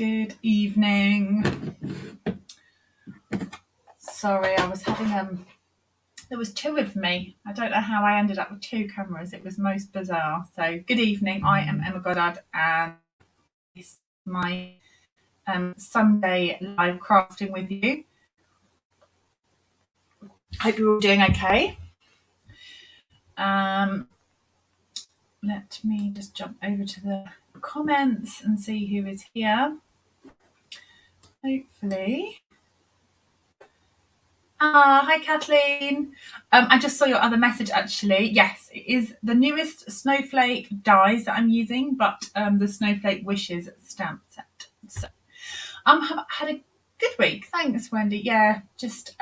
Good evening. Sorry, I was having there was two of me. I don't know how I ended up with two cameras. It was most bizarre. So good evening. I am Emma Goddard and it's my Sunday live crafting with you. Hope you're all doing okay. Let me just jump over to the comments and see who is here. Hopefully. Hi Kathleen. I just saw your other message actually. Yes, it is the newest Snowflake dies that I'm using, but the Snowflake Wishes stamp set. So I've had a good week. Thanks, Wendy. Yeah, just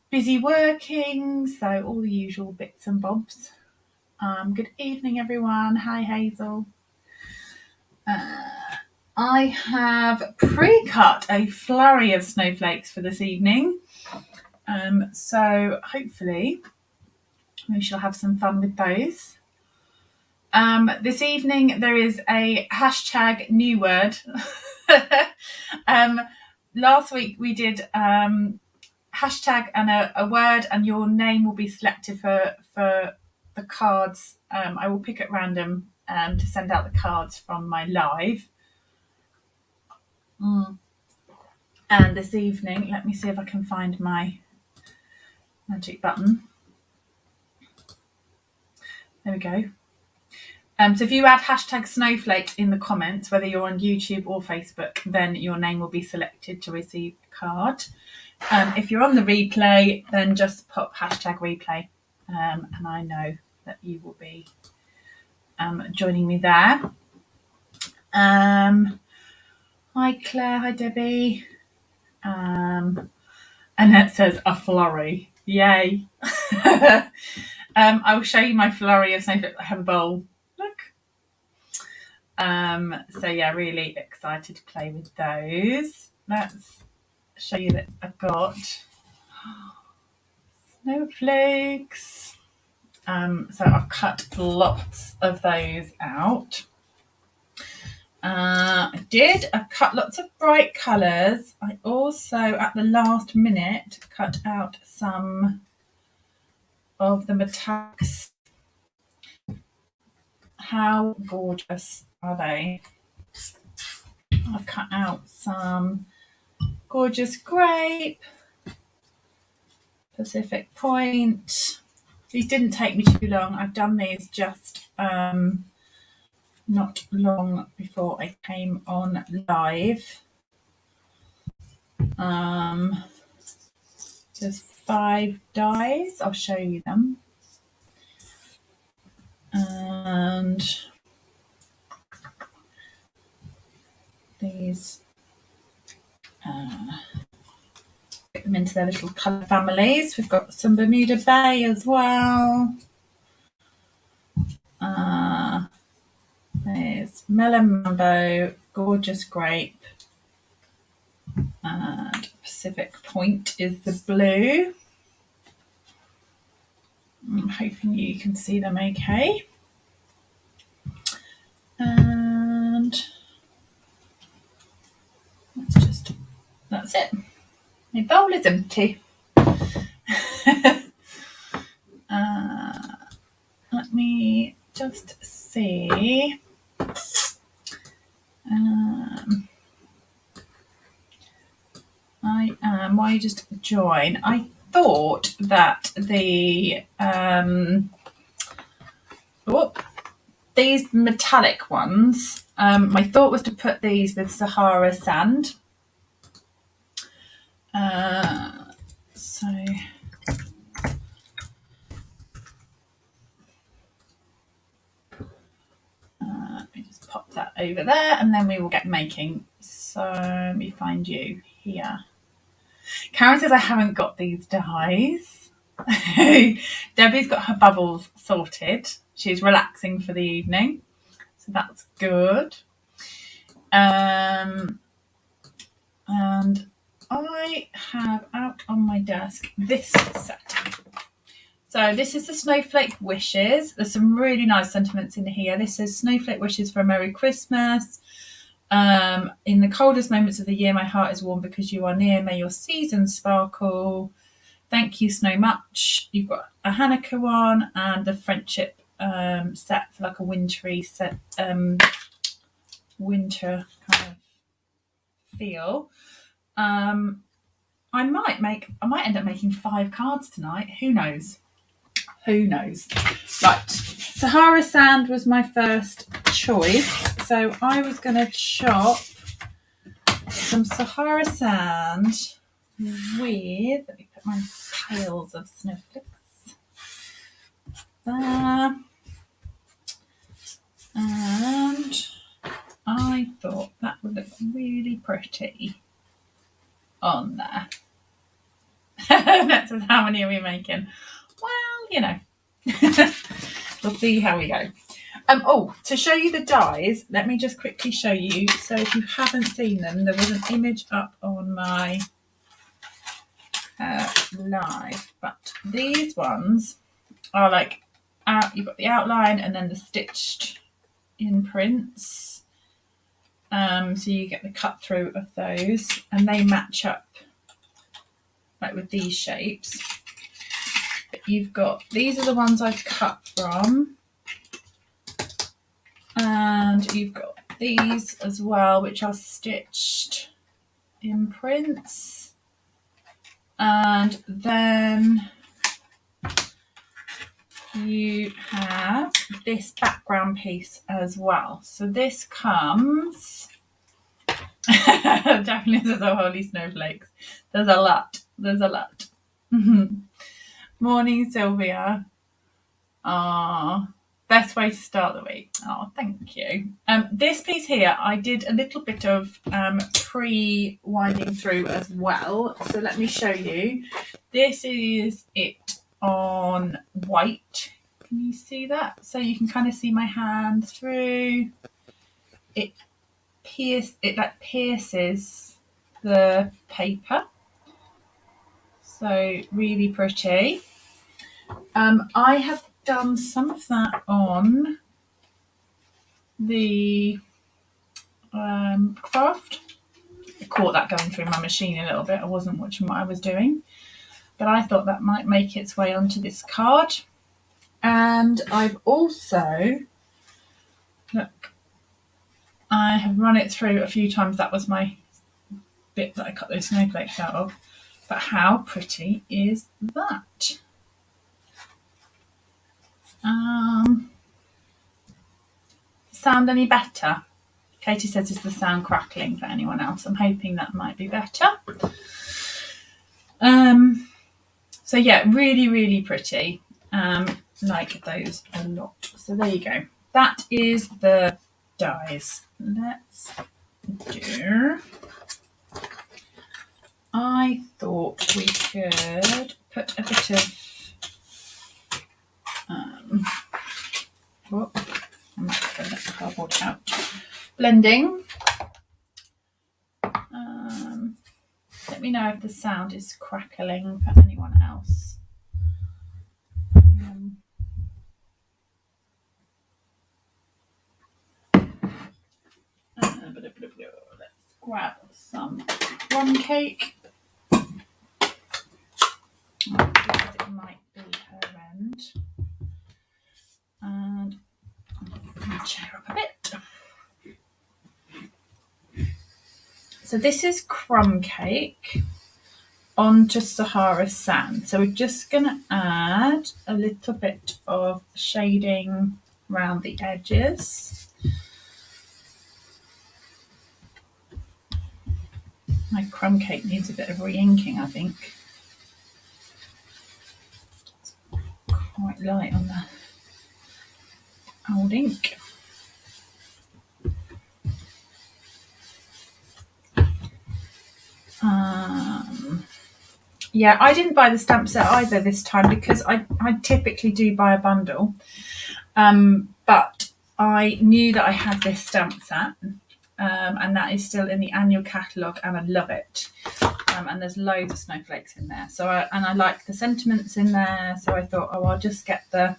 busy working, so all the usual bits and bobs. Good evening, everyone. Hi, Hazel. I have pre-cut a flurry of snowflakes for this evening. So hopefully we shall have some fun with those. This evening there is a hashtag new word. Last week we did hashtag and a word, and your name will be selected for the cards. I will pick at random to send out the cards from my live. And this evening, let me see if I can find my magic button. There we go. So if you add hashtag snowflakes in the comments, whether you're on YouTube or Facebook, then your name will be selected to receive a card. If you're on the replay, then just pop hashtag replay, and I know that you will be joining me there. Hi Claire, hi Debbie. Annette says a flurry. Yay. I will show you my flurry of snowflakes. I have a bowl. Look. So yeah, really excited to play with those. Let's show you that I've got snowflakes. So I've cut lots of those out. I cut lots of bright colours. I also, at the last minute, cut out some of the metallics. How gorgeous are they? I've cut out some gorgeous grape, Pacific Point. These didn't take me too long. I've done these just not long before I came on live. There's 5 dies. I'll show you them. And these put them into their little colour families. We've got some Bermuda Bay as well. There's Melon Mambo, Gorgeous Grape, and Pacific Point is the blue. I'm hoping you can see them okay. And that's it. My bowl is empty. Let me just see. Why just join? I thought that these metallic ones, my thought was to put these with Sahara sand. So let me just pop that over there, and then we will get making. So let me find you here. Karen says I haven't got these dies. Debbie's got her bubbles sorted. She's relaxing for the evening, so that's good. And I have out on my desk this set. So this is the Snowflake Wishes. There's some really nice sentiments in here. This says Snowflake Wishes for a Merry Christmas. In the coldest moments of the year, my heart is warm because you are near. May your seasons sparkle. Thank you so much. You've got a Hanukkah one and the friendship set for like a wintry set, winter kind of feel. I might end up making 5 cards tonight. Who knows? Who knows? Right. Sahara Sand was my first choice. So I was going to chop some Sahara Sand with, let me put my piles of snowflakes there. And I thought that would look really pretty on there. That says, how many are we making? Well, you know, we'll see how we go. To show you the dies, let me just quickly show you. So if you haven't seen them, there was an image up on my live, but these ones are like you've got the outline and then the stitched imprints. So you get the cut through of those, and they match up like with these shapes. But you've got, these are the ones I've cut from, and you've got these as well, which are stitched imprints, and then you have this background piece as well. So this comes Jacqueline says, oh, holy snowflakes. There's a lot. Morning, Sylvia. Best way to start the week. Thank you. This piece here, I did a little bit of pre-winding through as well. So let me show you. This is it on white. Can you see that? So you can kind of see my hand through. It pierces the paper. So really pretty. I have done some of that on the craft. I caught that going through my machine a little bit. I wasn't watching what I was doing, but I thought that might make its way onto this card. And I've also, look, I have run it through a few times. That was my bit that I cut those snowflakes out of. But how pretty is that? Sound any better? Katie says, is the sound crackling for anyone else? I'm hoping that might be better. So yeah, really, really pretty. Like those a lot. So there you go. That is the dies. Let's do. I thought we could put a bit of. I'm not going to let the cardboard out. Blending. Let me know if the sound is crackling for anyone else. Let's grab some crumb cake. It might be her end. And I'm going to chair up a bit. So this is crumb cake onto Sahara Sand. So we're just going to add a little bit of shading around the edges. My crumb cake needs a bit of re-inking, I think. It's quite light on the old ink. Yeah, I didn't buy the stamp set either this time because I typically do buy a bundle. But I knew that I had this stamp set, and that is still in the annual catalogue, and I love it. And there's loads of snowflakes in there. So I like the sentiments in there. So I thought, I'll just get the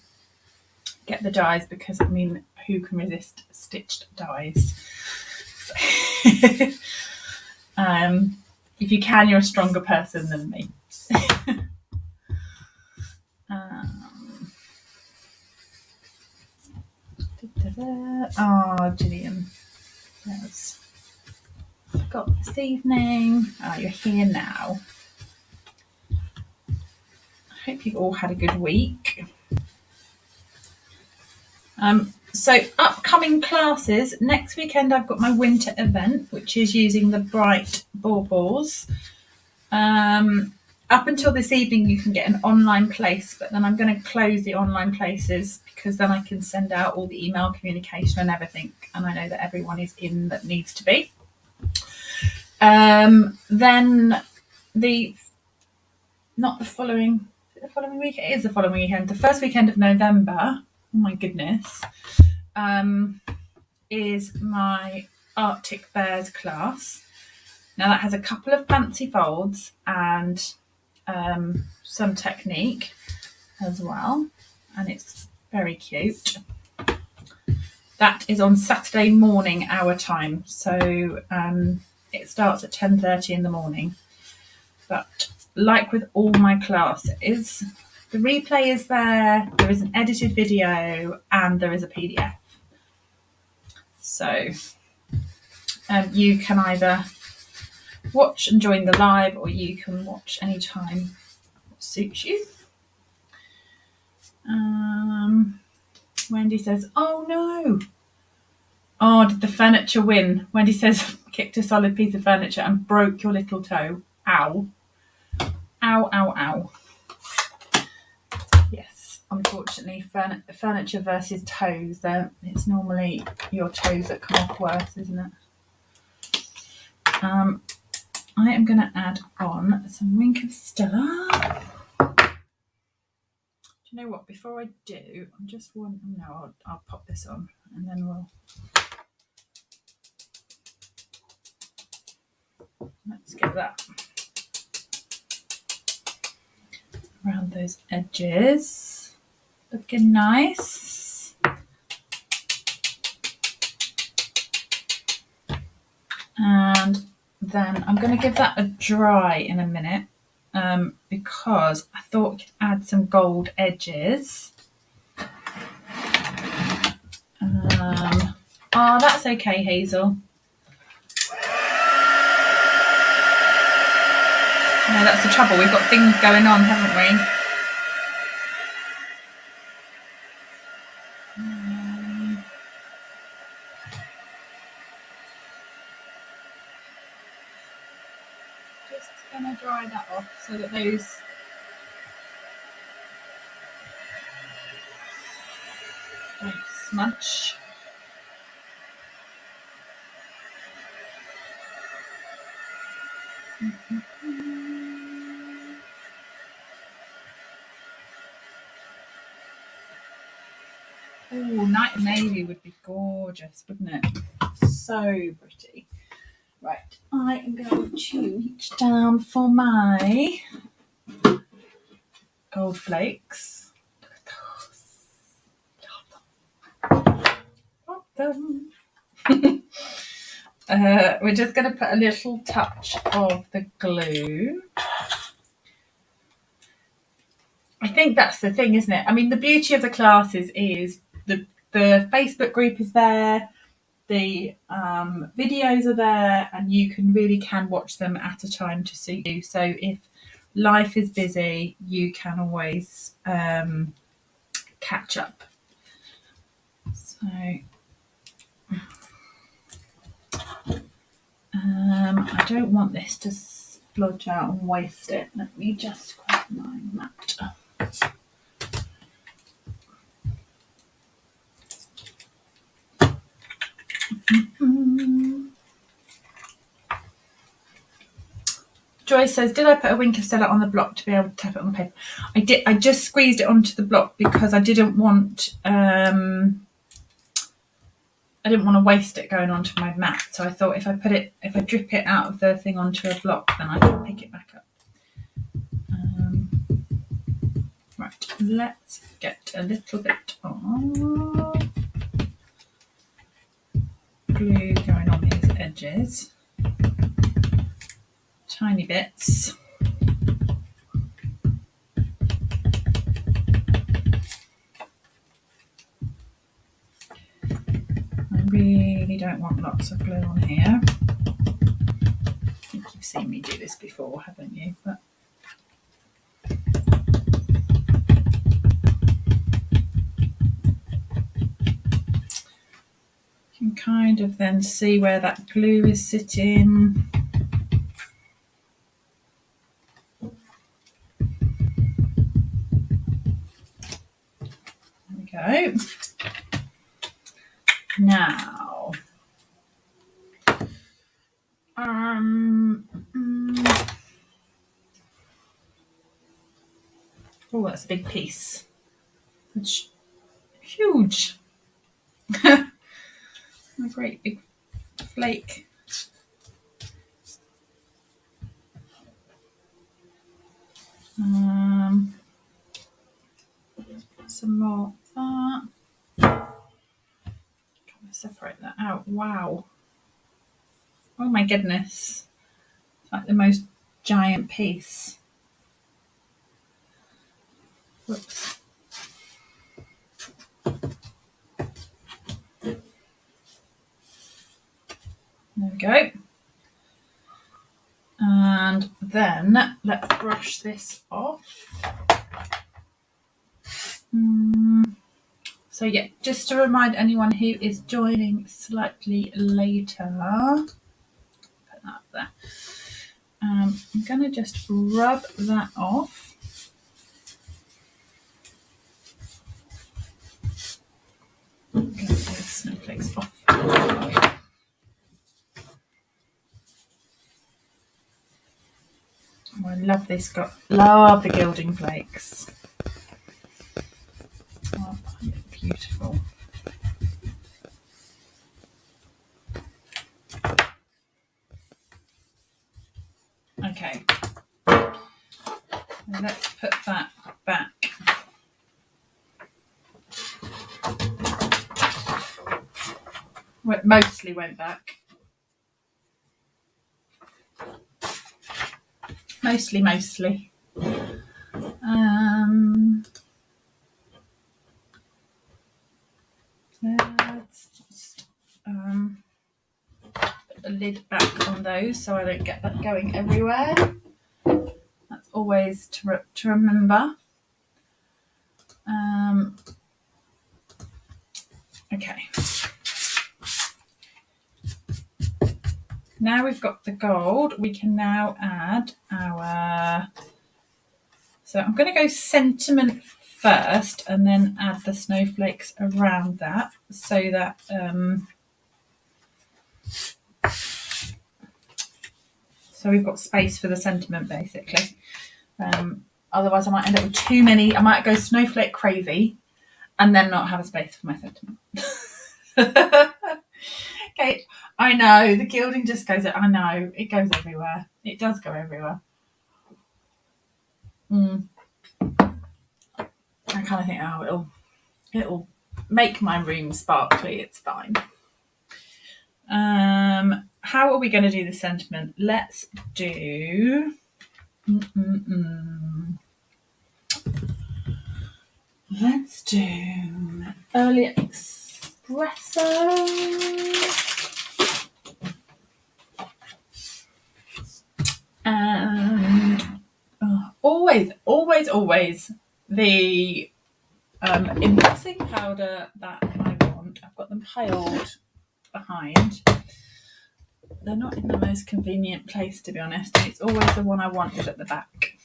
dies because, I mean, who can resist stitched dies? If you can, you're a stronger person than me. Oh, Gillian. Yes. Got this evening. Oh, you're here now. I hope you've all had a good week. So upcoming classes. Next weekend I've got my winter event, which is using the bright baubles. Up until this evening you can get an online place, but then I'm going to close the online places because then I can send out all the email communication and everything, and I know that everyone is in that needs to be. Then the following week, it is the following weekend, the first weekend of November, oh my goodness, is my Arctic Bears class. Now that has a couple of fancy folds and some technique as well, and it's very cute. That is on Saturday morning our time, so it starts at 10:30 in the morning. But like with all my classes, the replay is there is an edited video, and there is a PDF. So you can either watch and join the live, or you can watch anytime it suits you. Wendy says, oh no. Oh, did the furniture win? Wendy says, kicked a solid piece of furniture and broke your little toe. Ow. Ow, ow, ow. Yes, unfortunately, furniture versus toes, it's normally your toes that come off worse, isn't it? I am going to add on some Wink of Stella. Do you know what? Before I do, I'm just wondering. No, I'll pop this on, and then let's get that around those edges, looking nice. And then I'm going to give that a dry in a minute, because I thought we could add some gold edges. Oh, that's okay, Hazel. No, that's the trouble. We've got things going on, haven't we? Just going to dry that off so that those don't smudge. Oh, night navy would be gorgeous, wouldn't it? So pretty. Right, I am going to reach down for my gold flakes. Look at those. Love them. We're just going to put a little touch of the glue. I think that's the thing, isn't it? I mean, the beauty of the classes is the Facebook group is there, the videos are there, and you really can watch them at a time to suit you. So if life is busy, you can always catch up. So I don't want this to splodge out and waste it. Let me just grab my mat. Joy says, did I put a Wink of Stella on the block to be able to tap it on the paper? I did. I just squeezed it onto the block because I didn't want to waste it going onto my mat. So I thought if I drip it out of the thing onto a block, then I can pick it back up. Right, let's get a little bit of glue going on these edges, tiny bits. I really don't want lots of glue on here. I think you've seen me do this before, haven't you? But you can kind of then see where that glue is sitting. There we go. Now, oh, that's a big piece. It's huge. A great big flake. Some more of that. Trying to separate that out. Wow. Oh my goodness. It's like the most giant piece. Whoops. There we go. And then let's brush this off. So yeah, just to remind anyone who is joining slightly later, put that up there. I'm going to just rub that off. Get the snowflakes off. Oh, I love this. Love the gilding flakes. Oh, beautiful. Okay, and let's put that back. Well, it mostly went back. Mostly. Let's just put the lid back on those so I don't get that going everywhere. That's always to remember. Okay. Now we've got the gold, we can now add our... So I'm going to go sentiment first and then add the snowflakes around that so that... So we've got space for the sentiment, basically. Otherwise, I might end up with too many. I might go snowflake crazy and then not have a space for my sentiment. Okay, I know, the gilding just goes... I know, it goes everywhere. It does go everywhere. I kind of think, oh, it'll make my room sparkly. It's fine. How are we going to do the sentiment? Let's do... Let's do early espresso. And always the embossing powder that I want. I've got them piled behind. They're not in the most convenient place, to be honest. It's always the one I want is at the back.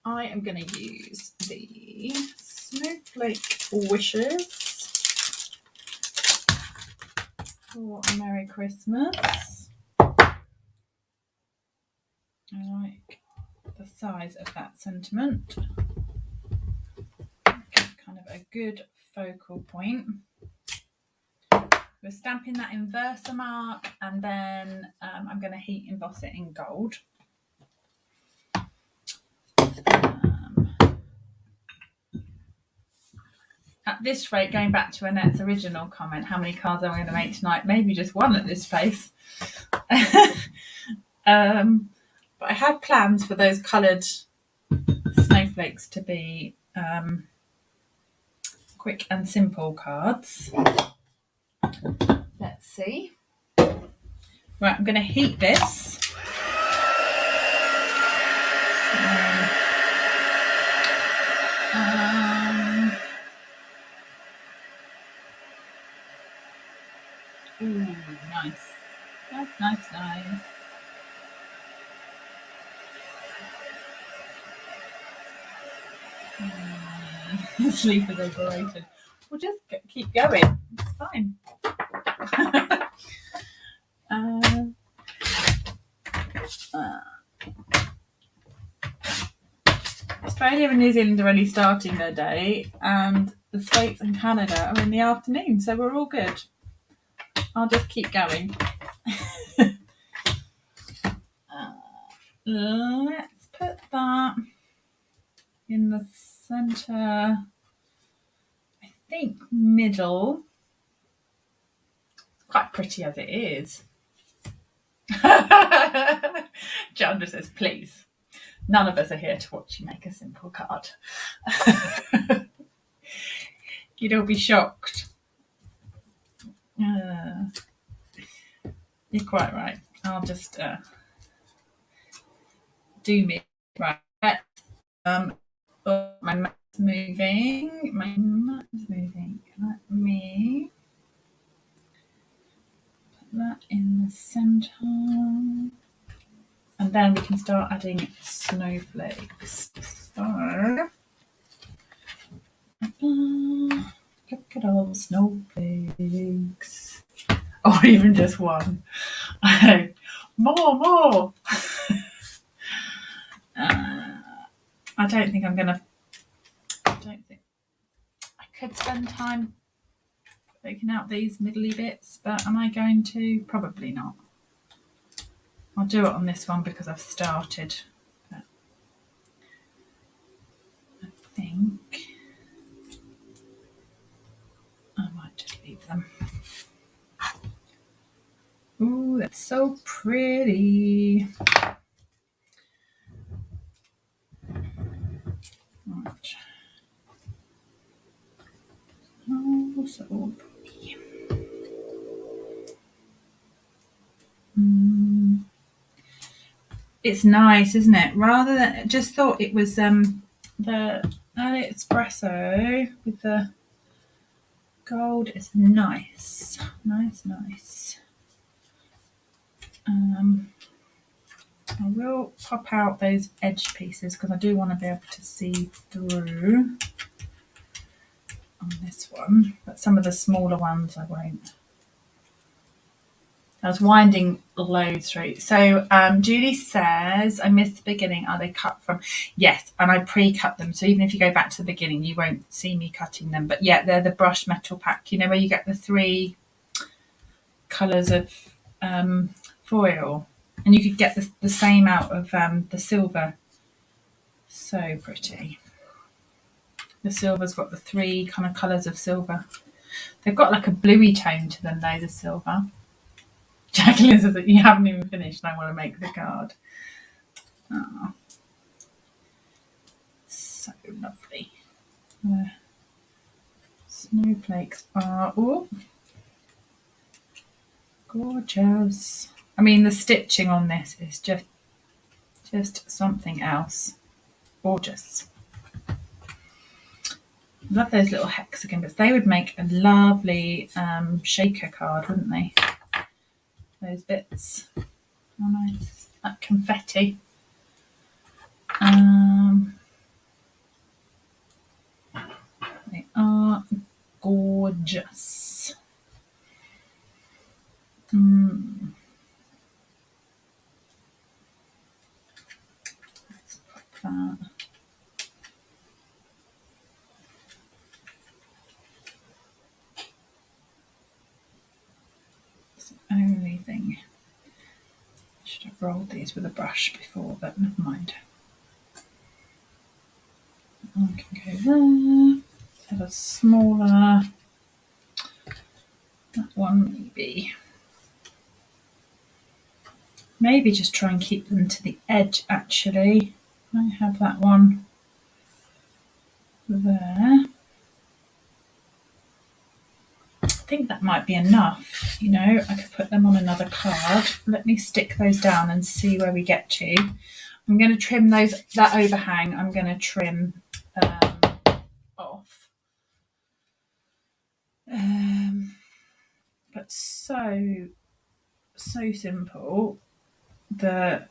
I am going to use the Snowflake Wishes for a Merry Christmas. I like the size of that sentiment. Kind of a good focal point. We're stamping that in Versamark and then I'm going to heat emboss it in gold. At this rate, going back to Annette's original comment, how many cards am I going to make tonight? Maybe just one at this pace. But I have plans for those coloured snowflakes to be quick and simple cards. Let's see. Right, I'm going to heat this. Ooh, nice. Nice. Sleep is overrated. We'll just keep going. It's fine. Australia and New Zealand are only starting their day, and the States and Canada are in the afternoon, so we're all good. I'll just keep going. Let's put that in the centre, I think middle. It's quite pretty as it is. Chandra says, please. None of us are here to watch you make a simple card. You'd all be shocked. You're quite right. I'll just do me right. Oh, my map's moving. Let me put that in the centre. And then we can start adding snowflakes. So, look at all the snowflakes. Or even just one. More. I don't think I could spend time taking out these middly bits, but am I going to? Probably not. I'll do it on this one because I've started. But I think I might just leave them. Ooh, that's so pretty. Right. Oh, so pretty. It's nice, isn't it? Rather than, just thought it was the espresso with the gold is nice. I will pop out those edge pieces because I do want to be able to see through on this one, but some of the smaller ones I won't. I was winding loads through. So Julie says, I missed the beginning. Are they cut from? Yes, and I pre-cut them. So even if you go back to the beginning, you won't see me cutting them. But yeah, they're the brushed metal pack. You know where you get the 3 colours of foil, and you could get the same out of the silver. So pretty. The silver's got the 3 kind of colours of silver. They've got like a bluey tone to them though, the silver. Jacqueline says that you haven't even finished and I want to make the card. Oh, so lovely. The snowflakes are gorgeous. I mean, the stitching on this is just something else. Gorgeous. Love those little hexagon bits. They would make a lovely shaker card, wouldn't they? Those bits. Oh, nice. That confetti. They are gorgeous. Let's pop that. It's the only thing. Should have rolled these with a brush before, but never mind. I can go there. Let's have a smaller, that one maybe. Maybe just try and keep them to the edge actually. I have that one there. I think that might be enough, you know, I could put them on another card. Let me stick those down and see where we get to. I'm going to trim that overhang, I'm going to trim off. But so simple. The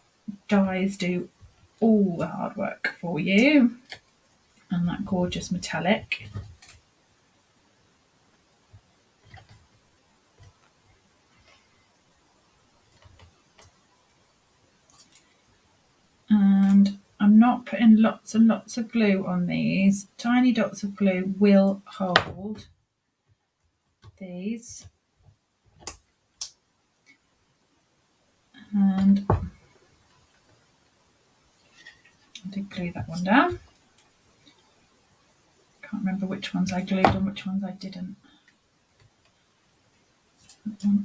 dies do all the hard work for you. And that gorgeous metallic. And I'm not putting lots and lots of glue on these. Tiny dots of glue will hold these. And I did glue that one down. Can't remember which ones I glued and which ones I didn't.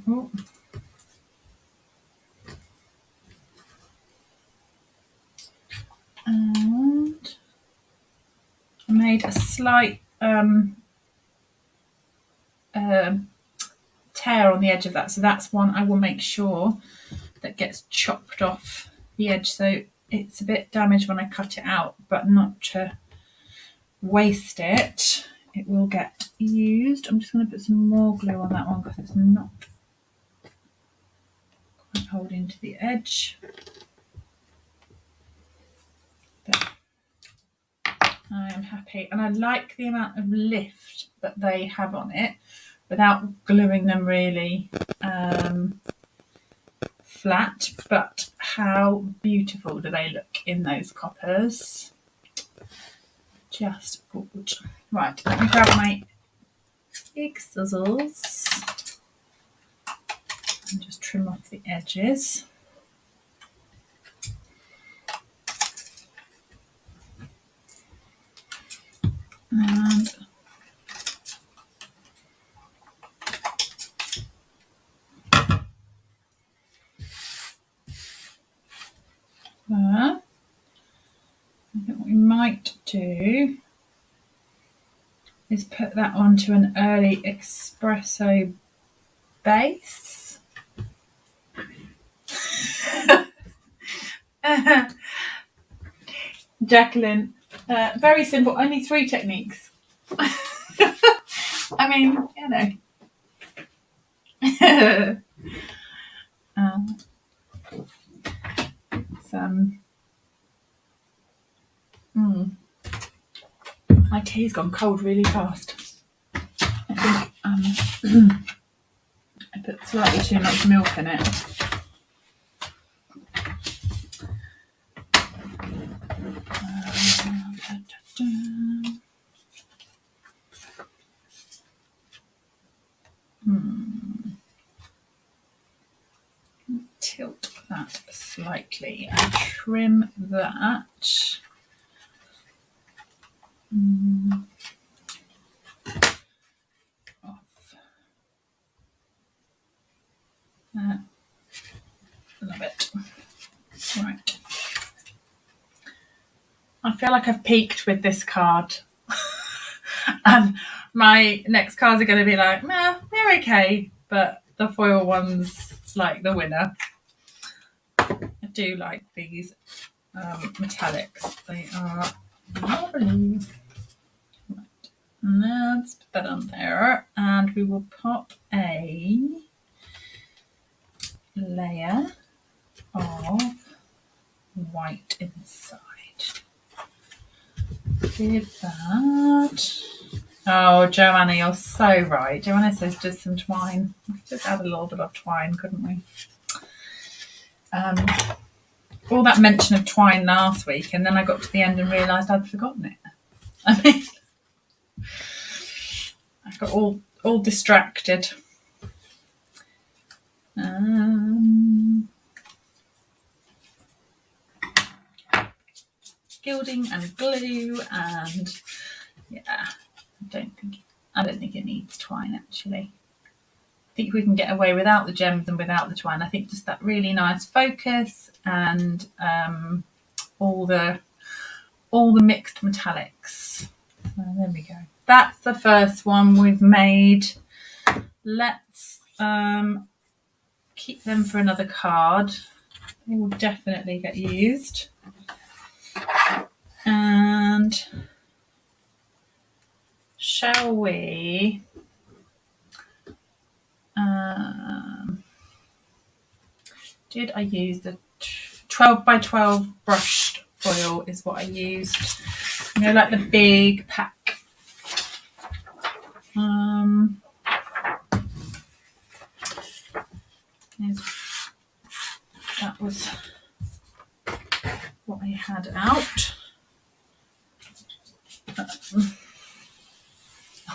Oh. And I made a slight tear on the edge of that, so that's one I will make sure that gets chopped off the edge, so it's a bit damaged when I cut it out, but not to waste it. It will get used. I'm just going to put some more glue on that one because it's not quite holding to the edge. There. I am happy, and I like the amount of lift that they have on it without gluing them really flat, but how beautiful do they look in those coppers. Just good. Right, let me grab my big scissors and just trim off the edges. And there. I think what we might do is put that onto an early espresso base. Jacqueline, very simple, only 3 techniques. I mean, you know. My tea's gone cold really fast. I think I put slightly too much milk in it. Tilt that slightly and trim that. Off. Love it. Right. I feel like I've peaked with this card. And my next cards are going to be like, nah, they're okay, but the foil one's like the winner. I do like these metallics. They are lovely. Right. Let's put that on there, and we will pop a layer of white inside. Did that. Oh, Joanna, you're so right. Joanna says just some twine. We could just add a little bit of twine, couldn't we? All that mention of twine last week, and then I got to the end and realised I'd forgotten it. I mean, I got all distracted. Gilding and glue, and yeah, I don't think it needs twine actually. I think we can get away without the gems and without the twine. I think just that really nice focus and all the mixed metallics. So there we go. That's the first one we've made. Let's keep them for another card. They will definitely get used. And shall we did I use the 12 by 12 brushed foil is what I used, you know, like the big pack. That was what I had out.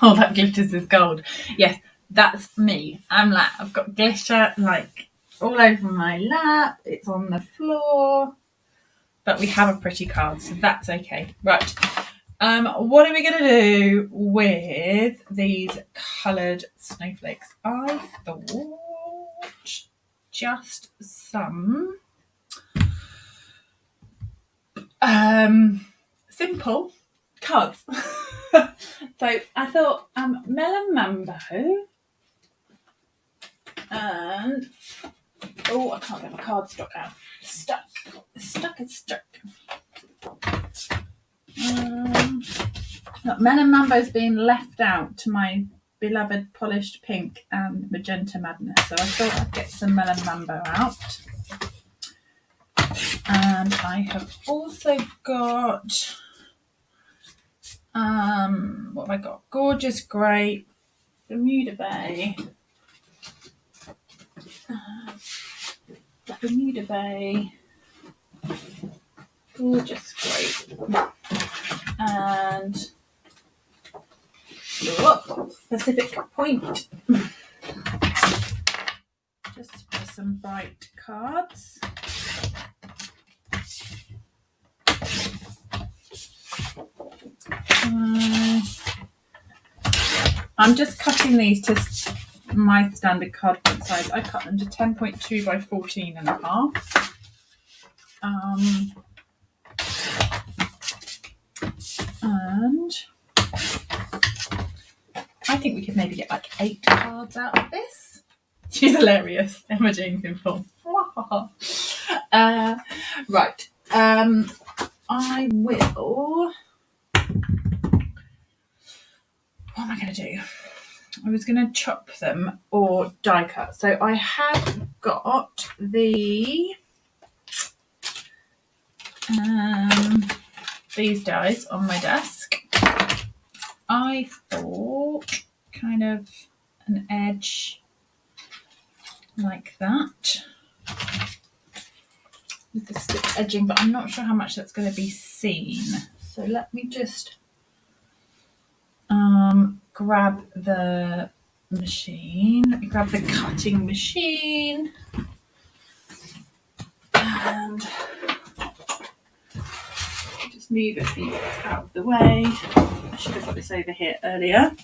Oh, that glitters is gold. Yes, that's me. I'm like, I've got glitter like all over my lap. It's on the floor. But we have a pretty card, so that's okay. Right. What are we going to do with these coloured snowflakes? I thought just some simple cards. So I thought melon mambo and I can't get my card stock out. Stuck. Melon Mambo's been left out to my beloved polished pink and magenta madness, so I thought I'd get some Melon Mambo out. And I have also got what have I got? Gorgeous Grey, Bermuda Bay, Gorgeous Grey, and Pacific Point. Just for some bright cards. I'm just cutting these to my standard card font size. I cut them to 10.2 by 14 and a half. And I think we could maybe get like 8 cards out of this. She's hilarious. Emma Jane's in full. Right. I will. What am I going to do? I was going to chop them or die cut. So I have got the these dies on my desk. I thought kind of an edge like that with the stick edging, but I'm not sure how much that's going to be seen. So let me just grab the machine. Let me grab the cutting machine and just move a few bits out of the way. I should have got this over here earlier.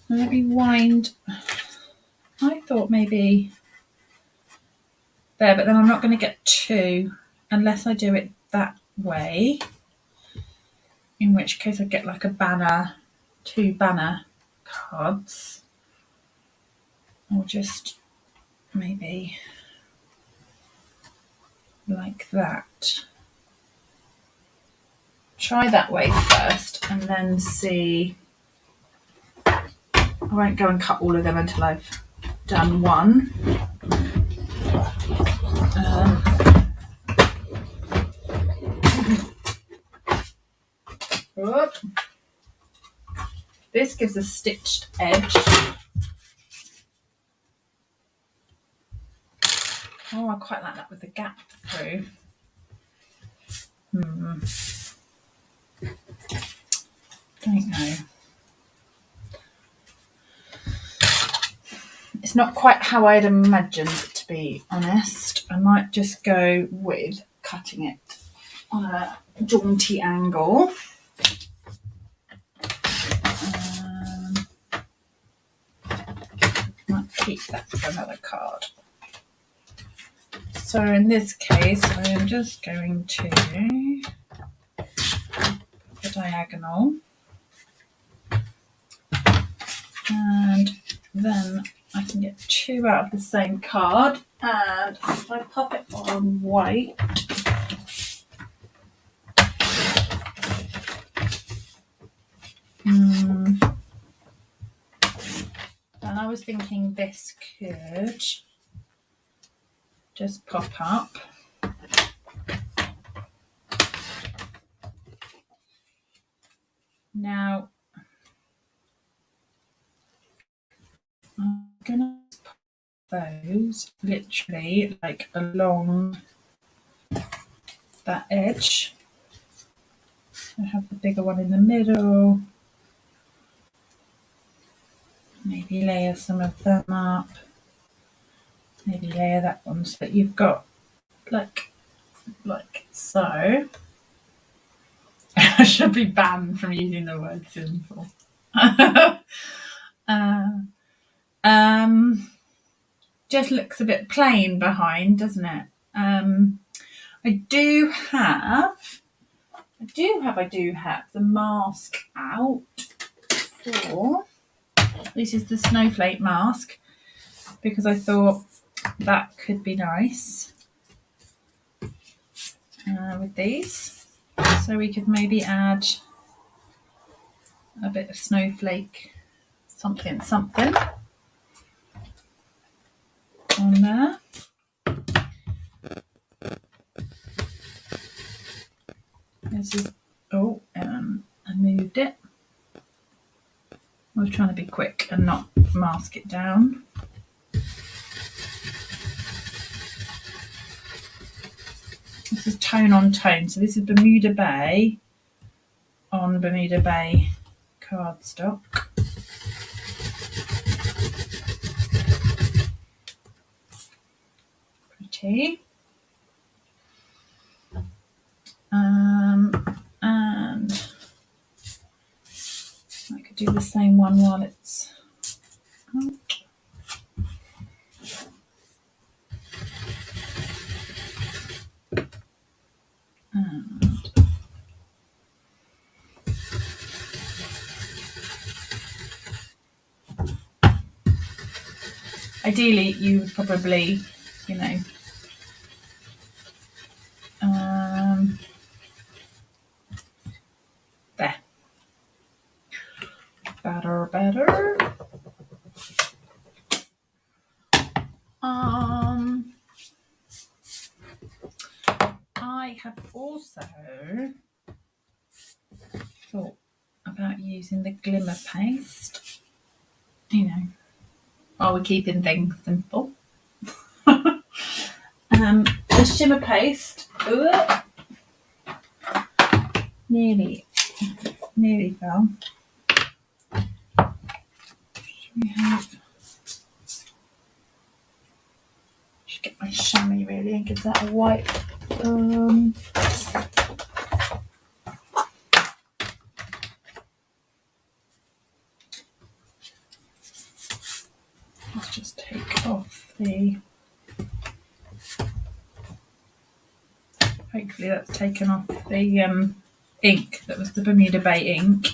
Let me wind. I thought maybe there, but then I'm not going to get 2 unless I do it that way. In which case I get like a banner, 2 banner cards. Or just maybe like that. Try that way first and then see. I won't go and cut all of them until I've done one. This gives a stitched edge. Oh, I quite like that with the gap through. Don't know. not quite how I'd imagined, to be honest. I might just go with cutting it on a jaunty angle. Might keep that for another card. So in this case, I am just going to the diagonal, and then I can get 2 out of the same card, and if I pop it on white, and I was thinking this could just pop up. Now I'm gonna put those literally like along that edge. I have the bigger one in the middle. Maybe layer some of them up. Maybe layer that one so that you've got like so. I should be banned from using the word simple. Just looks a bit plain behind, doesn't it? I do have the mask out for, this is the Snowflake mask, because I thought that could be nice with these. So we could maybe add a bit of snowflake something on there. This is, I moved it. I was trying to be quick and not mask it down. This is tone on tone. So this is Bermuda Bay on Bermuda Bay cardstock. Pretty. And I could do the same one while it's out. And ideally you would probably, there. Better. I have also thought about using the glimmer paste, while we're keeping things simple. The shimmer paste, nearly fell. Should get my chamois really and give that a wipe. Let's just take off the. Hopefully that's taken off the ink that was the Bermuda Bay ink.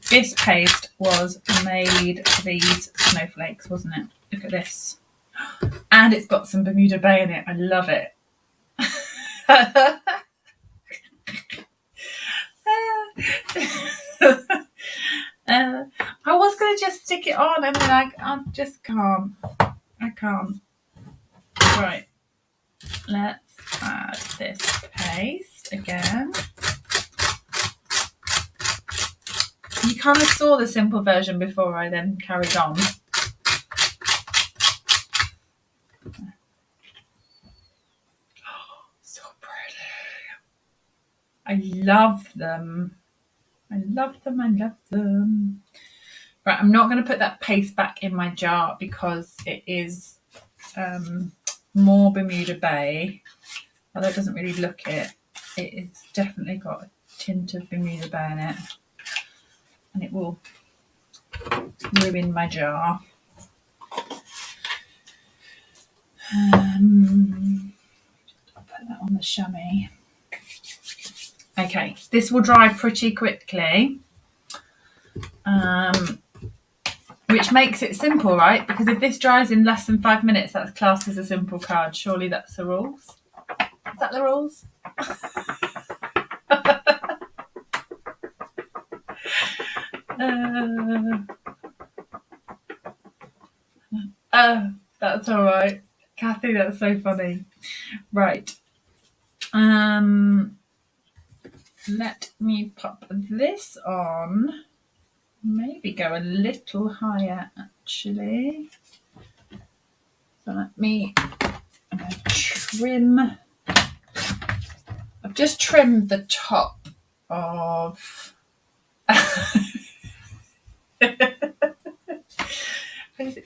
This paste was made for these snowflakes, wasn't it? Look at this. And it's got some Bermuda Bay in it. I love it. I was going to just stick it on and then I just can't. I can't. Right. Let's add this paste again. You kind of saw the simple version before I then carried on. So pretty. I love them. I love them. I love them. Right, I'm not going to put that paste back in my jar because it is more Bermuda Bay. Although it doesn't really look it. It's definitely got a tint of Bermuda Bay in it. And it will ruin my jar. I'll put that on the chamois. Okay, this will dry pretty quickly. Which makes it simple, right? Because if this dries in less than 5 minutes, that's classed as a simple card. Surely that's the rules. Is that the rules? That's all right. Kathy, that's so funny. Right. Let me pop this on. Maybe go a little higher, actually. So let me trim. I've just trimmed the top of.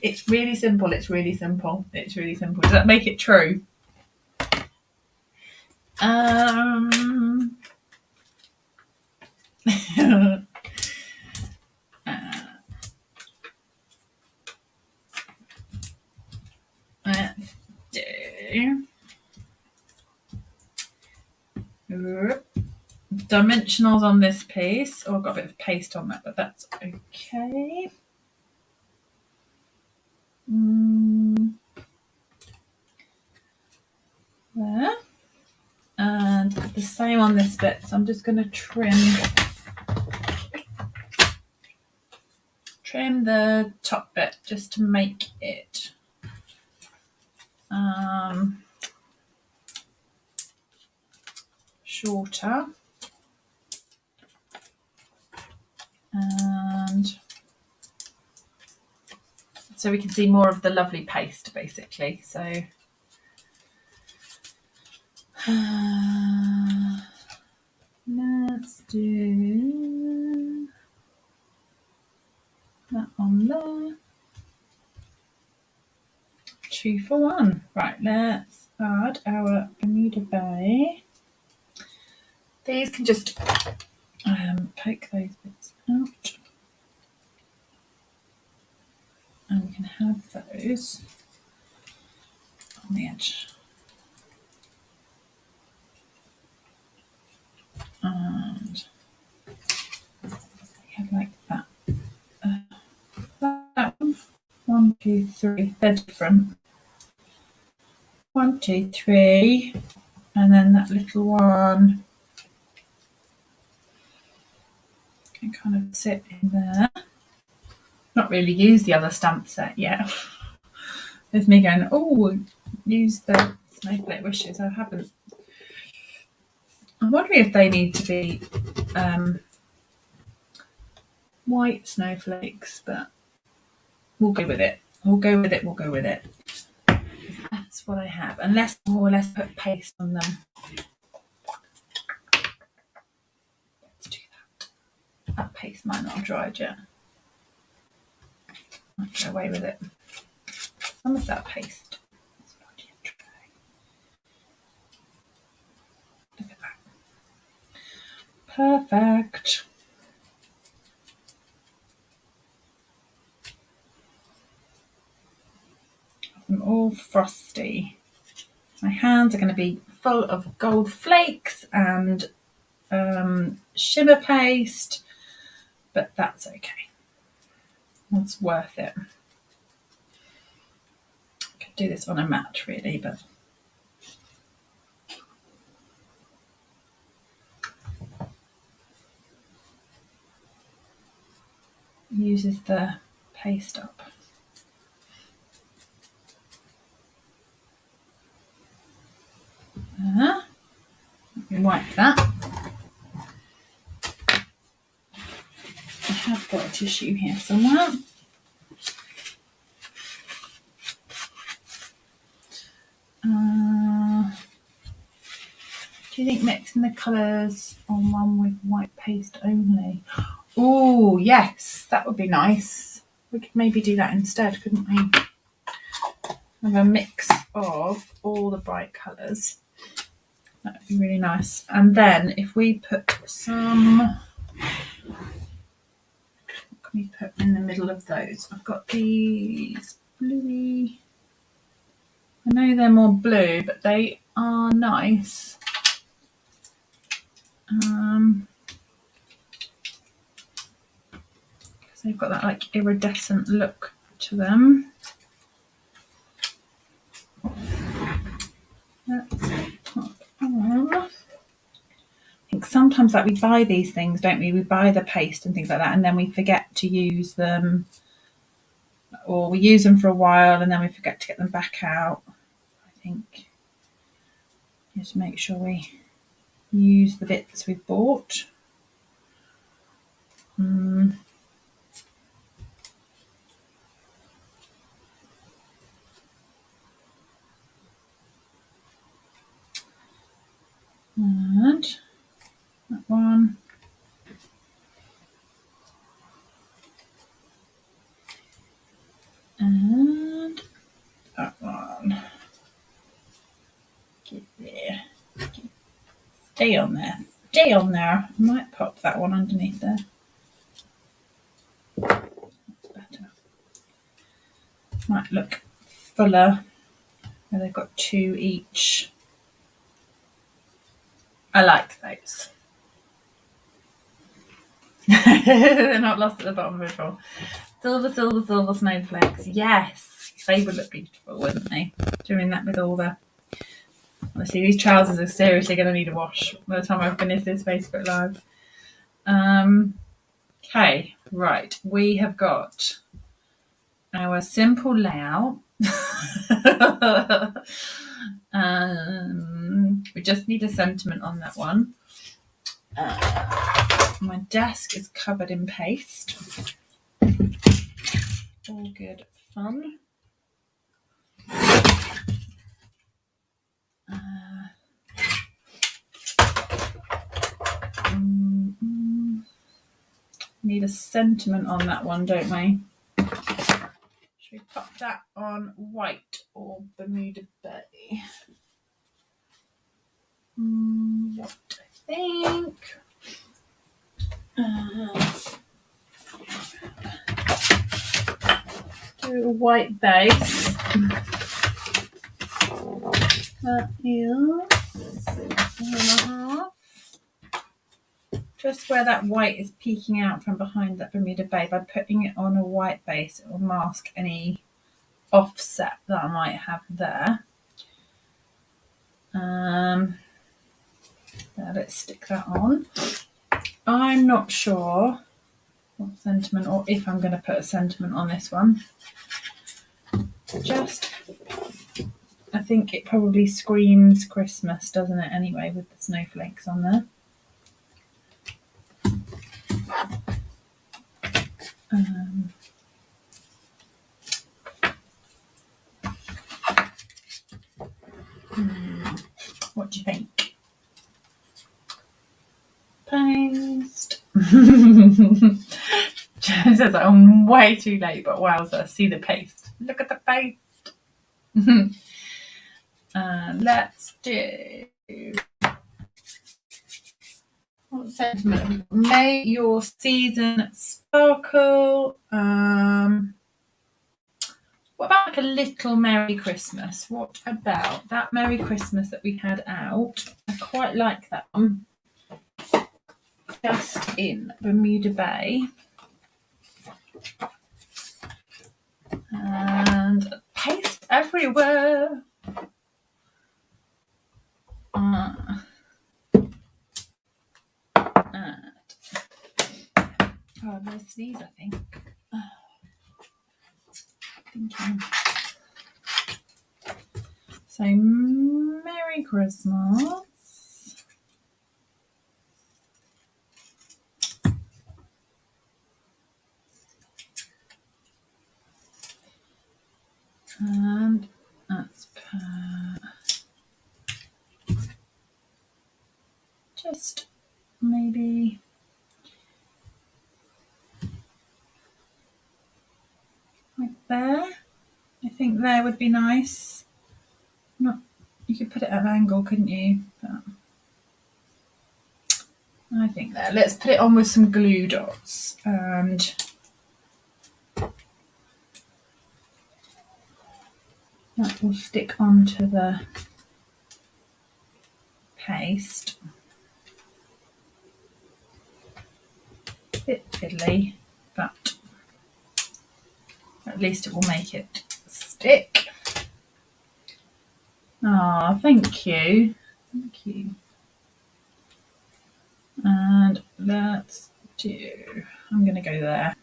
It's really simple. It's really simple. It's really simple. Does that make it true? Let's do dimensionals on this piece. Oh, I've got a bit of paste on that, but that's okay. There. And the same on this bit. So I'm just going to trim the top bit just to make it shorter. And so we can see more of the lovely paste, basically. So let's do that on there. 2 for 1. Right, let's add our Bermuda Bay. These can just poke those bits out. And we can have those on the edge. And we have like that. That one. 1, 2, 3. They're different. 1, 2, 3. And then that little one can kind of sit in there. Not really used the other stamp set yet. There's me going, oh, use the Snowflake wishes. I haven't. I'm wondering if they need to be white snowflakes, but we'll go with it. We'll go with it. That's what I have. Unless, let's put paste on them. Let's do that. That paste might not have dried yet. I'll get away with it. Some of that paste is not yet dry. Look at that. Perfect. I'm all frosty. My hands are going to be full of gold flakes and shimmer paste, but that's okay. That's worth it. I could do this on a mat really, but uses the paste up. Wipe that. I tissue here somewhere. Do you think mixing the colours on one with white paste only? Oh, yes, that would be nice. We could maybe do that instead, couldn't we? Have a mix of all the bright colours. That would be really nice. And then if we put some, what can we put in the middle of those? I've got these bluey. I know they're more blue, but they are nice. Because they've got that like iridescent look to them. Let's pop on. I think sometimes like we buy these things, don't we? We buy the paste and things like that, and then we forget to use them, or we use them for a while and then we forget to get them back out. I think just make sure we use the bits we've bought. And that one. And that one. Get there. Stay on there. Stay on there. I might pop that one underneath there. That's better. Might look fuller. Where they've got two each. I like those. They're not lost at the bottom of it all. Silver, silver, silver snowflakes. Yes, they would look beautiful, wouldn't they? Doing that with all the... Honestly, these trousers are seriously going to need a wash by the time I finish this Facebook Live. Okay, right. We have got our simple layout. We just need a sentiment on that one. My desk is covered in paste. All good fun. Need a sentiment on that one, don't we? Should we pop that on white or Bermuda Bay? What I think. Do a white base. That is 1.5. Just where that white is peeking out from behind that Bermuda Bay, by putting it on a white base, it will mask any offset that I might have there. Let's stick that on. I'm not sure what sentiment, or if I'm going to put a sentiment on this one. I think it probably screams Christmas, doesn't it, anyway, with the snowflakes on there. What do you think? Paste. Jen says I'm way too late, but wowza, see the paste. Look at the paste. Let's do... What sentiment? May your season sparkle. What about like a little Merry Christmas? What about that Merry Christmas that we had out? I quite like that one. Just in Bermuda Bay. And paste everywhere. Oh, no sneeze, I think. Thinking. So, Merry Christmas. just maybe like there. I think there would be nice. Not, you could put it at an angle, couldn't you? But I think there. Let's put it on with some glue dots, and that will stick onto the paste. A bit fiddly, but at least it will make it stick. Ah, thank you. Thank you. And let's do, I'm going to go there.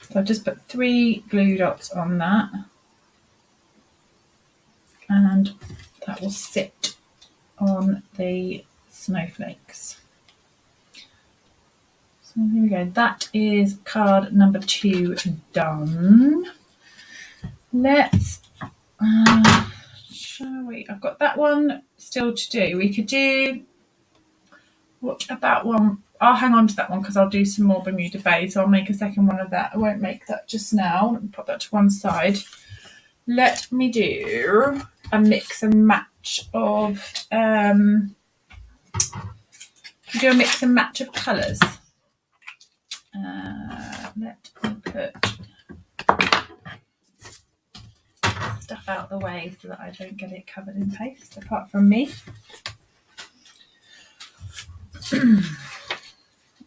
So I've just put 3 glue dots on that, and that will sit on the snowflakes. So here we go. That is card number 2 done. Let's, shall we? I've got that one still to do. We could do, what about one? I'll hang on to that one because I'll do some more Bermuda Bay. So I'll make a second one of that. I won't make that just now. Let me put that to one side. Let me do a mix and match of do a mix and match of colours. Let me put stuff out the way so that I don't get it covered in paste, apart from me.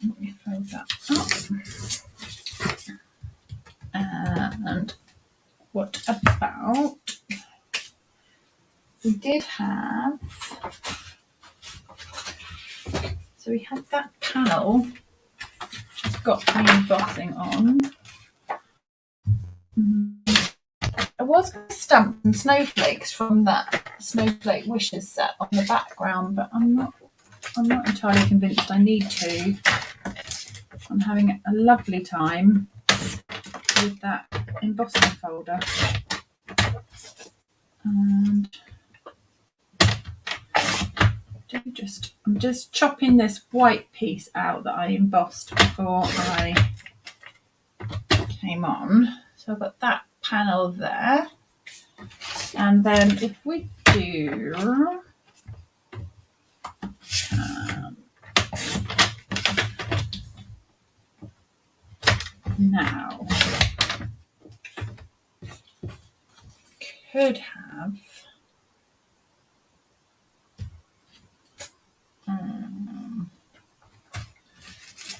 Let me fold that up. And what about, we did have, so we had that panel which has got the embossing on. I was going to stamp some snowflakes from that Snowflake Wishes set on the background, but I'm not entirely convinced I need to. I'm having a lovely time with that embossing folder. And I'm just chopping this white piece out that I embossed before I came on. So I've got that panel there. And then if we do now, could have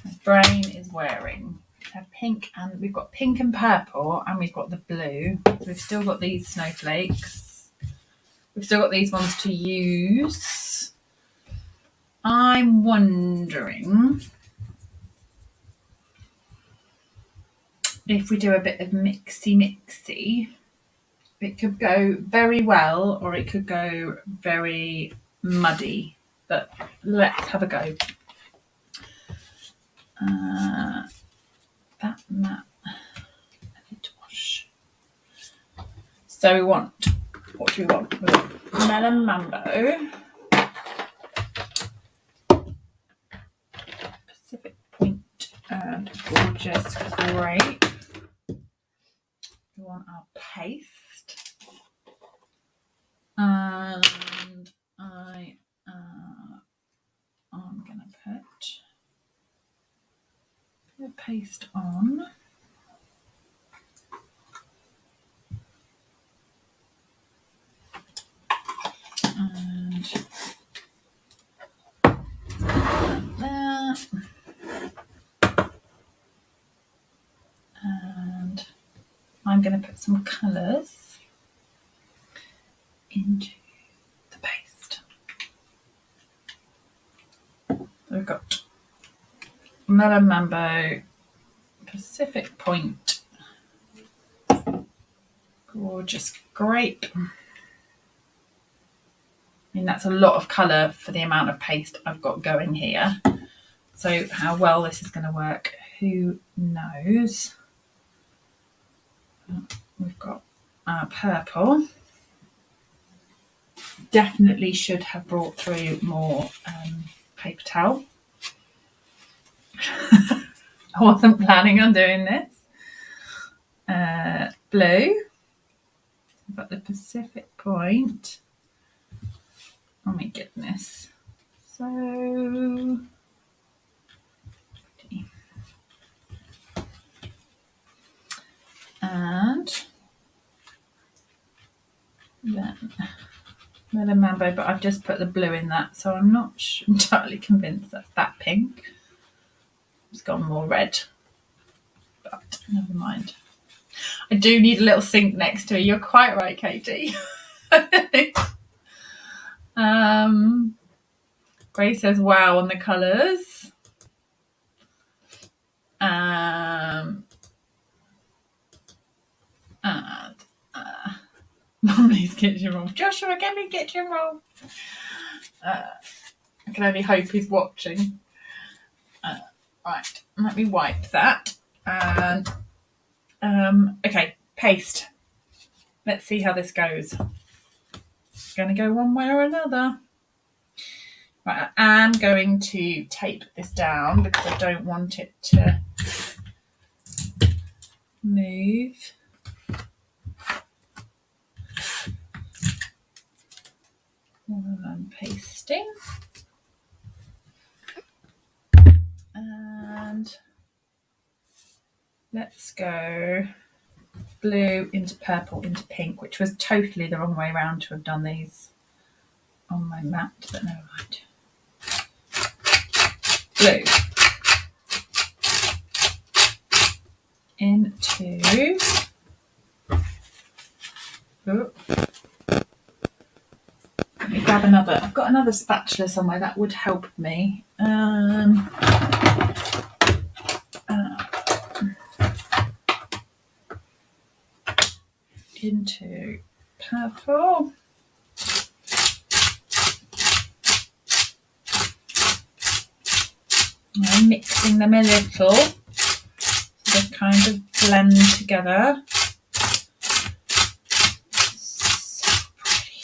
my brain is wearing a pink, and we've got pink and purple, and we've got the blue. We've still got these snowflakes. We've still got these ones to use. I'm wondering if we do a bit of mixy. It could go very well, or it could go very muddy, but let's have a go. That map, I need to wash. So we want, what do we want? We want Melon Mambo, Pacific Point, and Gorgeous Grape. We want our paste, and I'm going to put the paste on. And there. And I'm going to put some colours into the paste. So we've got Melon Mambo, Pacific Point, Gorgeous Grape. I mean, that's a lot of colour for the amount of paste I've got going here. So how well this is going to work, who knows? We've got our purple. definitely should have brought through more paper towel. I wasn't planning on doing this. Blue. I've got the Pacific Point. Oh my goodness. So pretty. And then Mellow Mambo, but I've just put the blue in that, so I'm not entirely convinced that's that pink. It's gone more red, but never mind. I do need a little sink next to it. You're quite right, Katie. Gray says wow on the colours. And Mummy's kitchen roll. Joshua, get me kitchen roll. I can only hope he's watching. Right, let me wipe that. And okay, paste. Let's see how this goes. It's going to go one way or another. Right, I am going to tape this down because I don't want it to move. While I'm pasting. And let's go blue into purple into pink, which was totally the wrong way around to have done these on my mat, but never mind. Blue into let me grab another. I've got another spatula somewhere that would help me. Into purple. I'm mixing them a little so they kind of blend together. So pretty.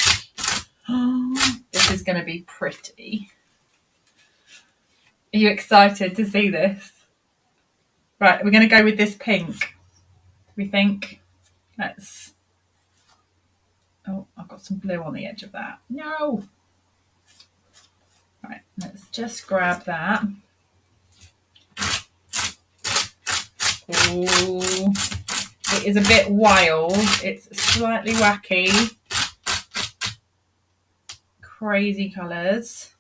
Oh, this is going to be pretty. Are you excited to see this? Right, we're going to go with this pink. We think. Let's. Oh, I've got some blue on the edge of that. No. Right, let's just grab that. Ooh, it is a bit wild. It's slightly wacky. Crazy colours.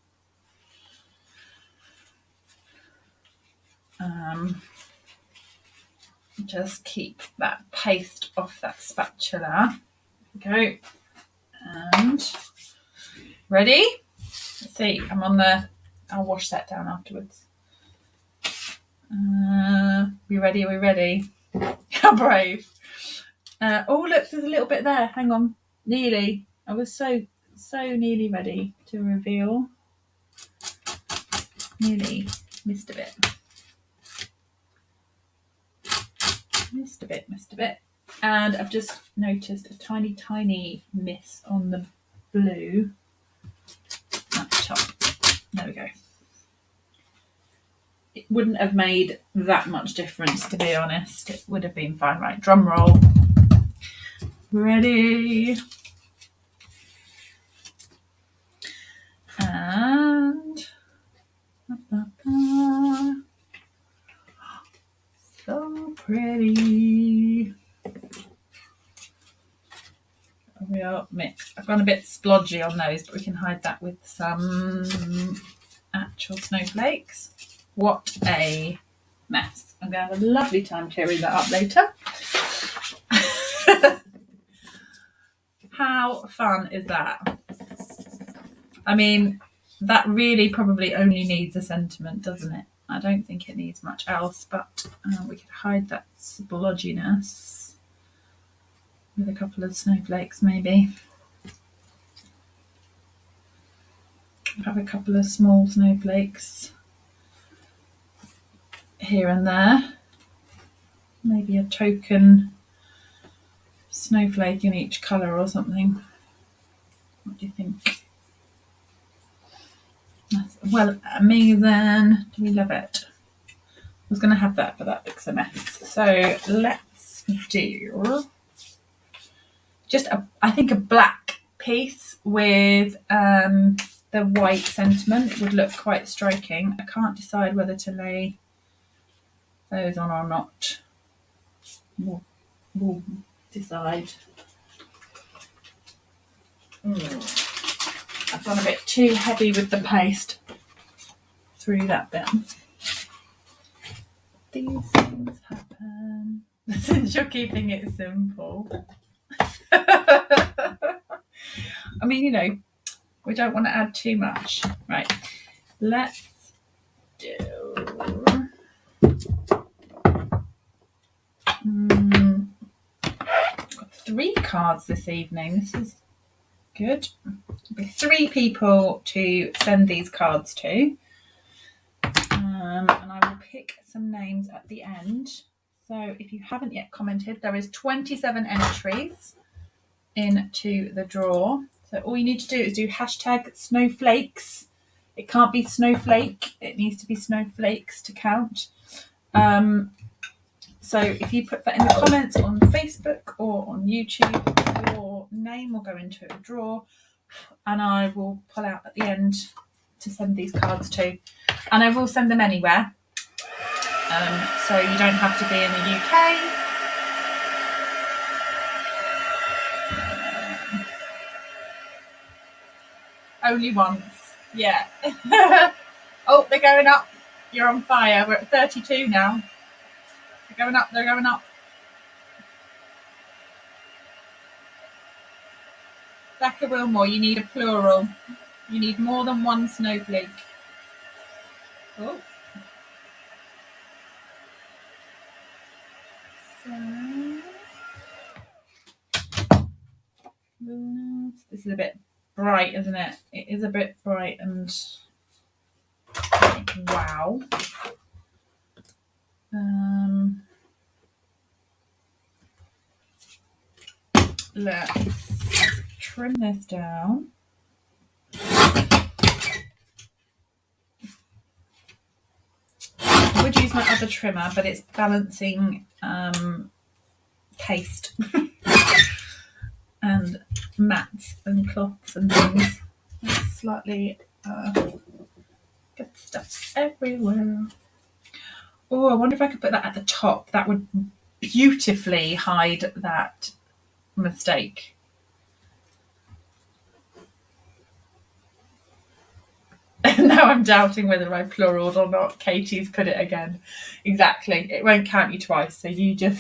Just keep that paste off that spatula. There we go. And ready? Let's see, I'm on the. I'll wash that down afterwards. We ready? Are we ready? How brave. Oh, look, there's a little bit there. Hang on. Nearly. I was so nearly ready to reveal. Nearly. Missed a bit. Missed a bit. And I've just noticed a tiny miss on the blue at the top. There we go. It wouldn't have made that much difference, to be honest. It would have been fine. Right, drum roll. Ready. And so pretty. We are mixed. I've gone a bit splodgy on those, but we can hide that with some actual snowflakes. What a mess. I'm going to have a lovely time clearing that up later. How fun is that? I mean, that really probably only needs a sentiment, doesn't it? I don't think it needs much else, but we could hide that splodginess with a couple of snowflakes maybe. Have a couple of small snowflakes here and there. Maybe a token snowflake in each colour or something. What do you think? That's, well, amazing. Do we love it? I was going to have that, but that looks a mess. So let's do just, I think, a black piece with the white sentiment would look quite striking. I can't decide whether to lay those on or not. We'll decide. I've gone a bit too heavy with the paste through that bit. These things happen. Since you're keeping it simple. I mean, you know, we don't want to add too much. Right, let's do 3 cards this evening. This is good. There'll be 3 people to send these cards to. And I will pick some names at the end. So if you haven't yet commented, there is 27 entries into the draw. So all you need to do is do hashtag Snowflakes. It can't be Snowflake. It needs to be Snowflakes to count. So if you put that in the comments on Facebook or on YouTube, your name will go into a draw, and I will pull out at the end to send these cards to. And I will send them anywhere. So you don't have to be in the UK. Only once. Yeah. Oh, they're going up. You're on fire. We're at 32 now. They're going up. They're going up. Becca Wilmore, you need a plural. You need more than one snowflake. Oh. This is a bit bright, isn't it? It is a bit bright and wow. Let's trim this down. I would use my other trimmer, but it's balancing paste and mats and cloths and things. It's slightly good stuff everywhere. Oh, I wonder if I could put that at the top. That would beautifully hide that mistake. Now I'm doubting whether I pluraled or not. Katie's put it again. Exactly. It won't count you twice, so you can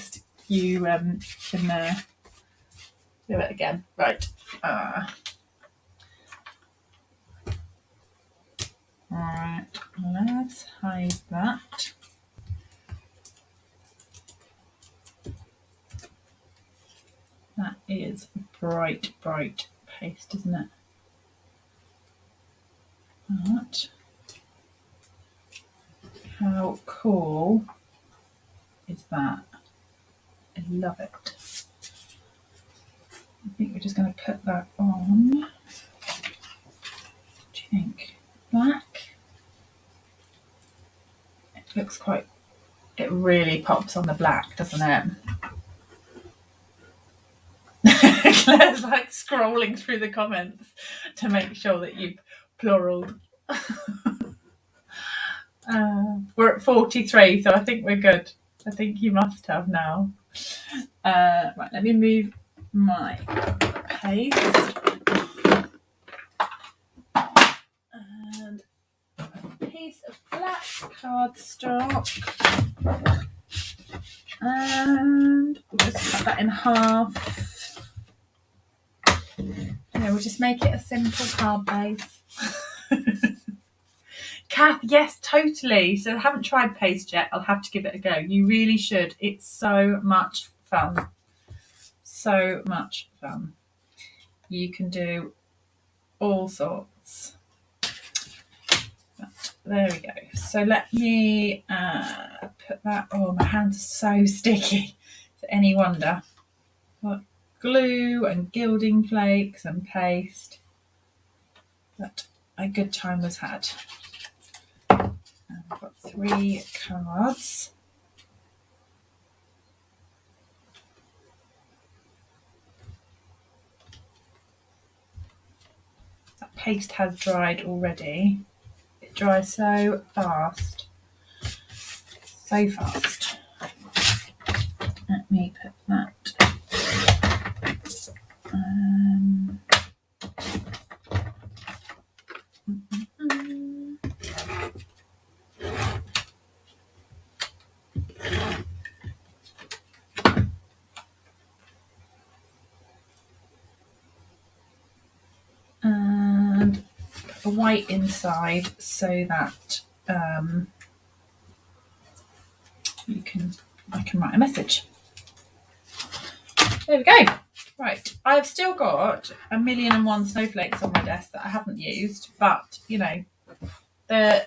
do it again. Right. Alright, let's hide that. That is bright paste, isn't it? That. How cool is that? I love it. I think we're just going to put that on. What do you think? Black? It looks quite, it really pops on the black, doesn't it? Claire's like scrolling through the comments to make sure that you've pluraled. We're at 43, so I think we're good. I think you must have now. Right, let me move my paste. And a piece of black cardstock. And we'll just cut that in half. Yeah, we'll just make it a simple card base. Kath, yes, totally. So I haven't tried paste yet. I'll have to give it a go. You really should. It's so much fun. So much fun. You can do all sorts. But there we go. So let me put that. Oh, my hands are so sticky. Is it any wonder? What? Glue and gilding flakes and paste. that a good time was had. And I've got 3 cards. That paste has dried already. It dries so fast. So fast. Let me put that. And a white inside so that I can write a message. There we go. Right, I've still got 1,000,001 snowflakes on my desk that I haven't used, but you know, the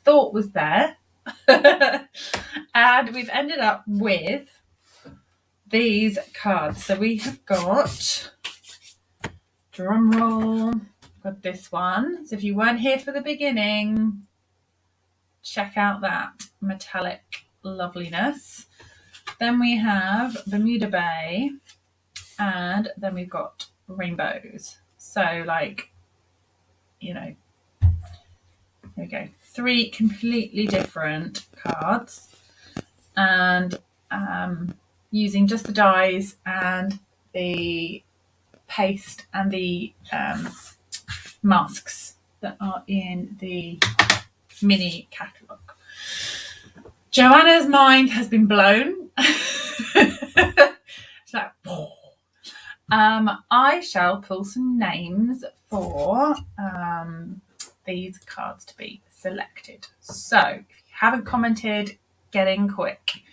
thought was there, and we've ended up with these cards. So we have got, drum roll, got this one. So if you weren't here for the beginning, check out that metallic loveliness. Then we have Bermuda Bay, and then we've got rainbows. So like, you know, there we go. 3 completely different cards, and using just the dies and the paste and the masks that are in the mini catalogue. Joanna's mind has been blown. It's like, I shall pull some names for these cards to be selected. So if you haven't commented, get in quick.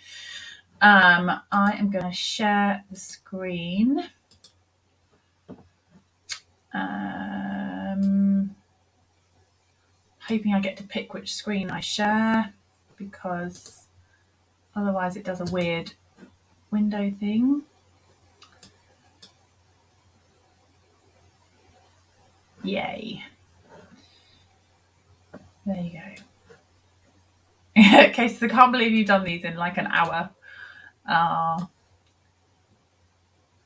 I am going to share the screen. Hoping I get to pick which screen I share, because otherwise it does a weird window thing. Yay. There you go. Okay, so I can't believe you've done these in like an hour.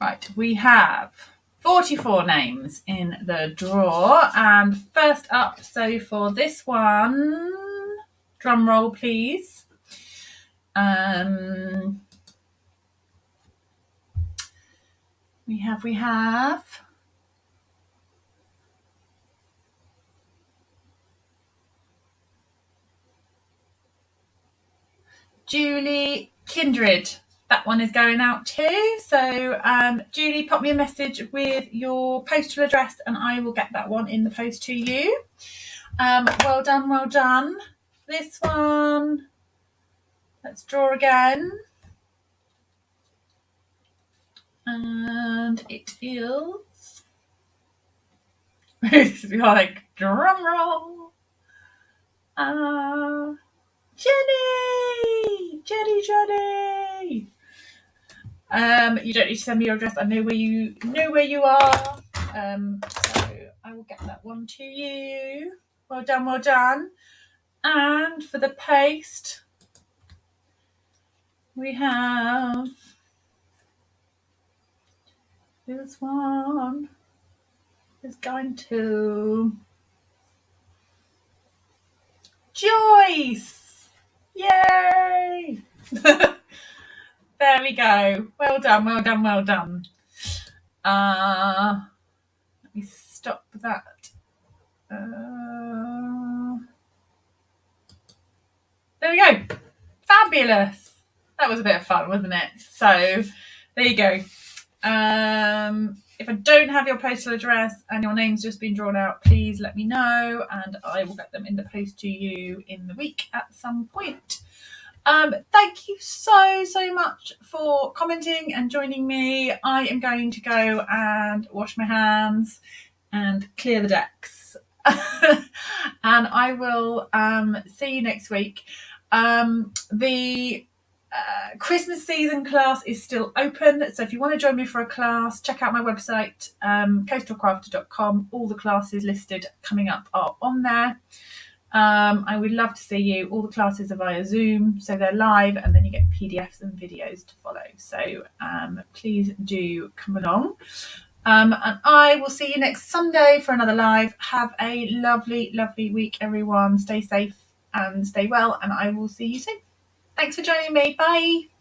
Right, we have 44 names in the draw, and first up, so for this one, drum roll please. We have Julie Kindred. That one is going out too. So Julie, pop me a message with your postal address and I will get that one in the post to you. Well done, well done. This one, let's draw again. And it is, it's like drum roll. Jenny. You don't need to send me your address. I know where you are. So I will get that one to you. Well done, well done. And for the paste, we have this one is going to Joyce. Yay! There we go. Well done, well done, well done. Let me stop that. There we go. Fabulous. That was a bit of fun, wasn't it? So there you go. If I don't have your postal address and your name's just been drawn out, please let me know and I will get them in the post to you in the week at some point. Thank you so much for commenting and joining me. I am going to go and wash my hands and clear the decks. And I will see you next week. The Christmas season class is still open, so if you want to join me for a class, check out my website, coastalcrafter.com. All the classes listed coming up are on there. I would love to see you. All the classes are via Zoom, so they're live, and then you get PDFs and videos to follow. So please do come along. And I will see you next Sunday for another live. Have a lovely, lovely week, everyone. Stay safe and stay well, and I will see you soon. Thanks for joining me. Bye.